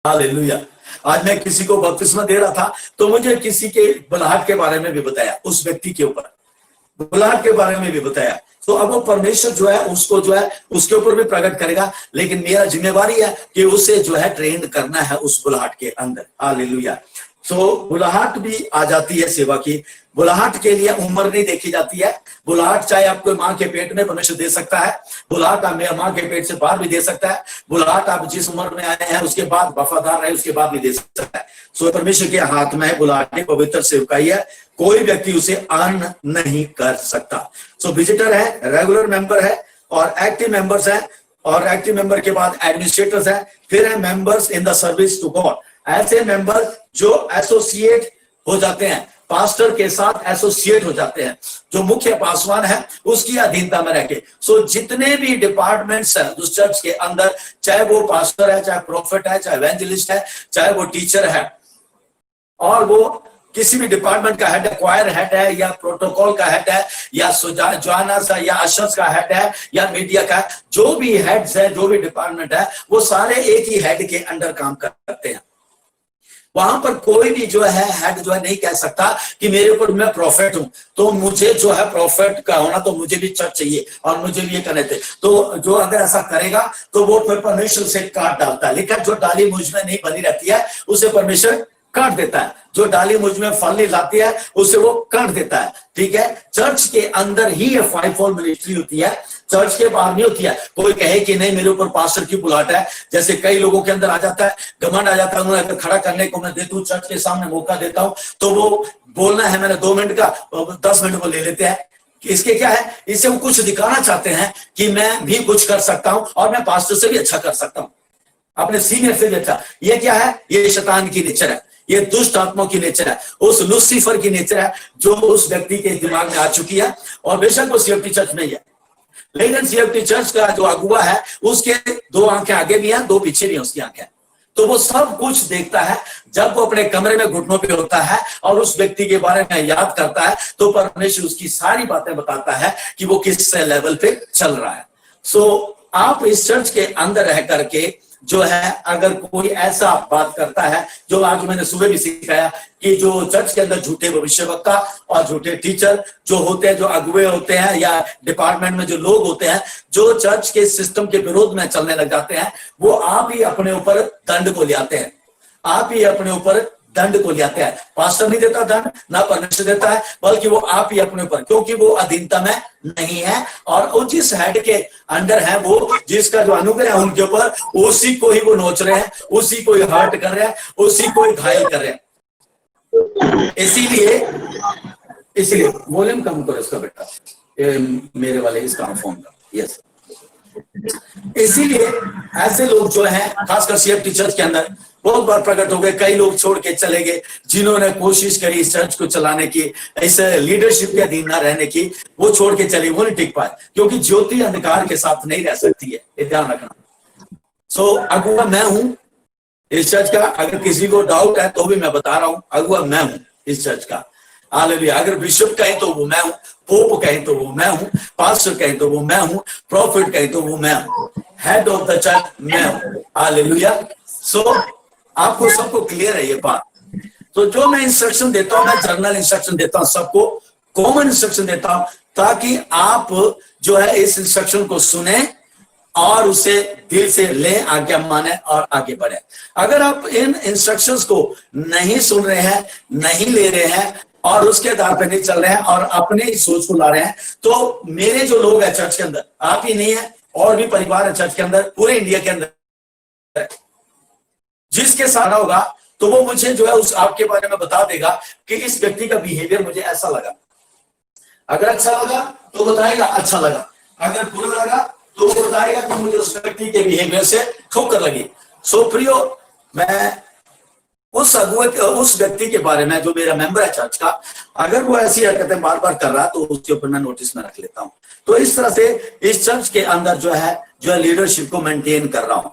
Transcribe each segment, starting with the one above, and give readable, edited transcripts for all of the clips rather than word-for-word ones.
Hallelujah. आज मैं किसी को बपतिस्मा दे रहा था तो मुझे किसी के बुलाहट के बारे में भी बताया, उस व्यक्ति के ऊपर बुलाहट के बारे में भी बताया। तो अब वो परमेश्वर जो है उसको जो है उसके ऊपर भी प्रकट करेगा, लेकिन मेरा जिम्मेवारी है कि उसे जो है ट्रेन करना है उस बुलाहट के अंदर। हालेलुया। तो बुलाहट भी आ जाती है सेवा की। बुलाहट के लिए उम्र नहीं देखी जाती है। बुलाहट चाहे आपको मां के पेट में परमेश्वर दे सकता है, बुलाहट आप मां के पेट से बाहर भी दे सकता है, बुलाहट आप जिस उम्र में आए हैं उसके बाद वफादार रहे उसके बाद भी दे सकता है। सो परमेश्वर के हाथ में बुलाहट पवित्र सेवकाई है, कोई व्यक्ति उसे अर्न नहीं कर सकता। सो विजिटर है, रेगुलर मेंबर है और एक्टिव मेंबर्स है, और एक्टिव मेंबर के बाद एडमिनिस्ट्रेटर्स है, फिर है members in the service to God. ऐसे मेंबर जो एसोसिएट हो जाते हैं, पास्टर के साथ एसोसिएट हो जाते हैं, जो मुख्य पासवान है उसकी अधीनता में रहकर। सो जितने भी डिपार्टमेंट्स हैं उस चर्च के अंदर, चाहे वो पास्टर है, चाहे प्रोफेट है, चाहे एवेंजलिस्ट है, चाहे वो टीचर है, और वो किसी भी डिपार्टमेंट का हेड है, क्वायर हेड है या प्रोटोकॉल का हेड है या जोनस है या अशर्स का हेड है या मीडिया का, जो भी हेड्स है, जो भी डिपार्टमेंट है, वो सारे एक ही हेड के अंडर काम करते हैं। वहां पर कोई भी जो है हेड जो है नहीं कह सकता कि मेरे ऊपर मैं प्रॉफिट हूं तो मुझे जो है प्रॉफिट का होना, तो मुझे भी चर्च चाहिए और मुझे भी ये करने थे। तो जो अगर ऐसा करेगा तो वो फिर परमेश्वर से काट डालता है। लेकिन जो डाली मुझ में नहीं बनी रहती है उसे परमेश्वर काट देता है, जो डाली मुझ में फल नहीं लाती है उसे वो काट देता है। ठीक है, चर्च के अंदर ही ये फाइवफोल्ड मिनिस्ट्री होती है, चर्च के बाहर नहीं होती है। कोई कहे कि नहीं मेरे ऊपर पास्टर की बुलाहट है, जैसे कई लोगों के अंदर आ जाता है, घमंड आ जाता है, उन्हें अगर खड़ा करने को मैं देता हूं, चर्च के सामने मौका देता हूं, तो वो बोलना है मैंने 2 मिनट का 10 मिनट को ले लेते हैं। इसके क्या है, इससे वो कुछ दिखाना चाहते हैं कि मैं भी कुछ कर सकता हूं और मैं पास्टर से भी अच्छा कर सकता हूं, अपने सीनियर से भी अच्छा। ये क्या है, ये शैतान की नेचर है, ये दुष्ट आत्माओं की नेचर है, उस लूसीफर की नेचर है जो उस व्यक्ति के दिमाग में आ चुकी है। और बेशक वो सीएफटी चर्च में ही है, लेकिन सीएफटी चर्च का जो अगुआ है उसके 2 आंखें आगे भी हैं, 2 पीछे भी हैं उसकी आंखें, तो वो सब कुछ देखता है। जब वो अपने कमरे में घुटनों पे होता है और उस व्यक्ति के बारे में याद करता है तो परमेश्वर उसकी सारी बातें बताता है कि वो किस लेवल पे चल रहा है। सो आप इस चर्च के अंदर रह करके जो है, अगर कोई ऐसा बात करता है, जो आज मैंने सुबह भी सिखाया कि जो चर्च के अंदर झूठे भविष्यवक्ता और झूठे टीचर जो होते हैं, जो अगुवे होते हैं या डिपार्टमेंट में जो लोग होते हैं जो चर्च के सिस्टम के विरोध में चलने लग जाते हैं, वो आप ही अपने ऊपर दंड को ले आते हैं, आप ही अपने ऊपर दंड को ले आते हैं। पास्टर नहीं देता दंड, ना परमेश्वर देता है, बल्कि वो आप ही अपने ऊपर, क्योंकि वो अधीनता में नहीं है और वो जिस हेड के अंडर है, वो जिसका जो अनुग्रह है उनके ऊपर, उसी को ही वो नोच रहे हैं, उसी को ही हर्ट कर रहे हैं, उसी को ही घायल कर रहे हैं। इसीलिए वॉल्यूम कम करो इसका बेटा, मेरे वाले इसका फोन का। यस, इसीलिए ऐसे लोग जो हैं खासकर सीएफटी चर्च के अंदर बहुत बार प्रकट हो गए। कई लोग छोड़ के चले गए जिन्होंने कोशिश करी इस चर्च को चलाने की, ऐसे लीडरशिप के अधीन न रहने की, वो छोड़ के चले, वो नहीं टिक पाए, क्योंकि ज्योति अंधकार के साथ नहीं रह सकती है, ये ध्यान रखना। सो अगुआ मैं हूं इस चर्च का, अगर किसी को डाउट है तो भी मैं बता रहा हूं, अगुआ मैं हूं इस चर्च का। हालेलुया। अगर बिशप कहें तो वो मैं हूं, पोप कहें तो वो मैं हूं, पास्टर कहें तो वो मैं हूं, प्रॉफिट कहें तो वो मैं हूं, हेड ऑफ द चर्च मैं हूं। हालेलुया। सो आपको सबको क्लियर है ये बात। तो जो मैं इंस्ट्रक्शन देता हूं, मैं जर्नल इंस्ट्रक्शन देता हूं, सबको कॉमन इंस्ट्रक्शन देता हूं, ताकि आप जो है इस इंस्ट्रक्शन को सुने और उसे दिल से लें, आज्ञा माने और आगे बढ़े। अगर आप इन इंस्ट्रक्शंस को नहीं सुन रहे हैं, नहीं ले रहे हैं और उसके आधार पर नहीं चल रहे हैं और अपने ही सोच को ला रहे हैं, तो मेरे जो लोग हैं चर्च के अंदर, आप ही नहीं है, और भी परिवार है चर्च के अंदर, पूरे इंडिया के अंदर, जिसके साथ होगा तो वो मुझे जो है उस आपके बारे में बता देगा कि इस व्यक्ति का बिहेवियर मुझे ऐसा लगा। अगर अच्छा लगा तो बताएगा अच्छा लगा, अगर बुरा लगा तो वो बताएगा कि मुझे उस व्यक्ति के बिहेवियर से ठोकर लगी। सो प्रियो, मैं उस अगुए उस व्यक्ति के बारे में जो मेरा मेंबर है चर्च का, अगर वो ऐसी हरकतें बार बार कर रहा है तो उसके ऊपर मैं नोटिस में रख लेता हूं। तो इस तरह से इस चर्च के अंदर जो है लीडरशिप को मेंटेन कर रहा हूं।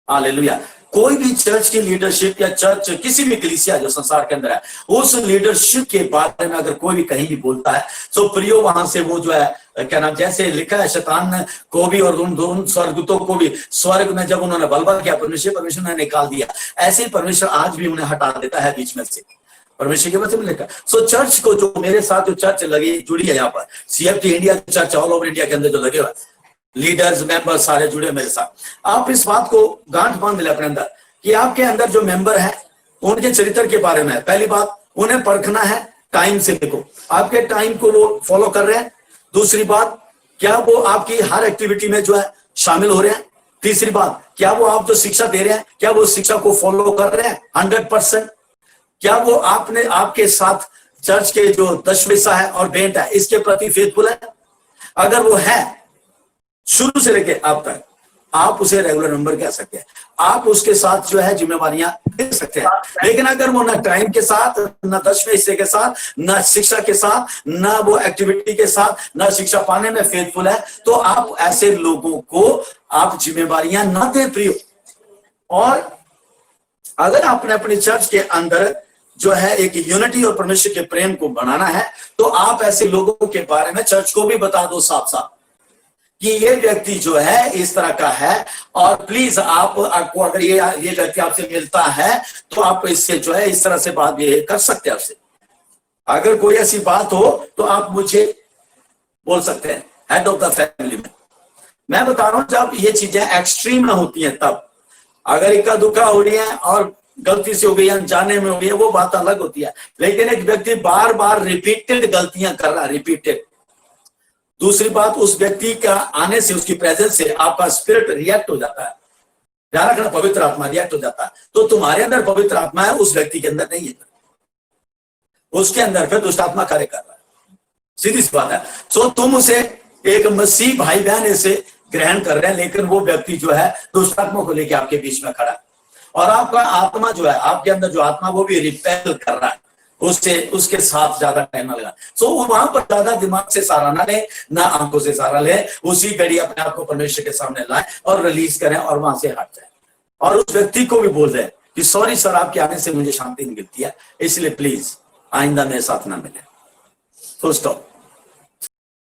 हालेलुया। कोई भी चर्च की लीडरशिप या चर्च किसी भी कलीसिया जो संसार के अंदर है, उस लीडरशिप के बारे में अगर कोई भी कहीं भी बोलता है तो प्रियो वहां से वो जो है क्या नाम, जैसे लिखा है शैतान को भी और उन स्वर्गदूतों को भी स्वर्ग में जब उन्होंने बलवा किया परमेश्वर ने निकाल दिया, ऐसे ही परमेश्वर आज भी उन्हें हटा देता है बीच में से, परमेश्वर के वचन में लिखा। सो चर्च को, जो मेरे साथ जो चर्च लगी जुड़ी है यहाँ पर, CFT India church all over India के अंदर जो लगे हुए लीडर्स मेंबर सारे जुड़े मेरे साथ, आप इस बात को गांठ बांध ले अपने अंदर कि आपके अंदर जो मेंबर है उनके चरित्र के बारे में पहली बात उन्हें परखना है, टाइम से देखो आपके टाइम को वो फॉलो कर रहे हैं। दूसरी बात, क्या वो आपकी हर एक्टिविटी में जो है शामिल हो रहे हैं। तीसरी बात, क्या वो आप जो शिक्षा दे रहे हैं, क्या वो शिक्षा को फॉलो कर रहे हैं 100%। क्या वो आपने आपके साथ चर्च के जो दशमेशा है और बेंट है इसके प्रति फेथफुल है। अगर वो है शुरू से लेके अब तक, आप उसे रेगुलर मेंबर कह सकते हैं, आप उसके साथ जो है जिम्मेवारियां दे सकते हैं। लेकिन अगर वो ना टाइम के साथ, ना 10वें हिस्से के साथ, ना शिक्षा के साथ, ना वो एक्टिविटी के साथ, ना शिक्षा पाने में फेथफुल है, तो आप ऐसे लोगों को आप जिम्मेवारियां ना दे प्रियो। और अगर आपने अपनी चर्च के अंदर जो है एक यूनिटी और परमेश्वर के प्रेम को बनाना है, तो आप ऐसे लोगों के बारे में चर्च को भी बता दो साफ साफ कि ये व्यक्ति जो है इस तरह का है, और प्लीज आपको अगर ये व्यक्ति आपसे मिलता है तो आप इससे जो है इस तरह से बात भी कर सकते हैं आपसे। अगर कोई ऐसी बात हो तो आप मुझे बोल सकते हैं हेड ऑफ द फैमिली में। मैं बता रहा हूं जब ये चीजें एक्सट्रीम में होती हैं तब, अगर इक्का दुक्का हो रही है और गलती से हो गई, अनजाने में हो गई है, वो बात अलग होती है। लेकिन एक व्यक्ति बार बार रिपीटेड गलतियां कर रहा है, रिपीटेड। दूसरी बात, उस व्यक्ति का आने से, उसकी प्रेजेंस से आपका स्पिरिट रिएक्ट हो जाता है, ध्यान रखना, पवित्र आत्मा रिएक्ट हो जाता है। तो तुम्हारे अंदर पवित्र आत्मा है, उस व्यक्ति के अंदर नहीं है, उसके अंदर फिर दुष्ट आत्मा कार्य कर रहा है, सीधी सी बात है। सो तुम उसे एक मसीह भाई बहन से ग्रहण कर रहे हैं, लेकिन वो व्यक्ति जो है दुष्ट आत्मा को लेकर आपके बीच में खड़ा है, और आपका आत्मा जो है, आपके अंदर जो आत्मा वो भी रिपेल कर रहा है, उसके साथ ज्यादा टाइम ना लगा। सो वहां पर ज्यादा दिमाग से सहारा ना ले, ना आंखों से सहारा ले, उसी घड़ी अपने आप को परमेश्वर के सामने लाए और रिलीज करें और वहां से हट जाए। और उस व्यक्ति को भी बोल रहे कि सॉरी सर, आपके आने से मुझे शांति नहीं मिलती है, इसलिए प्लीज आइंदा मेरे साथ ना मिले। Full stop.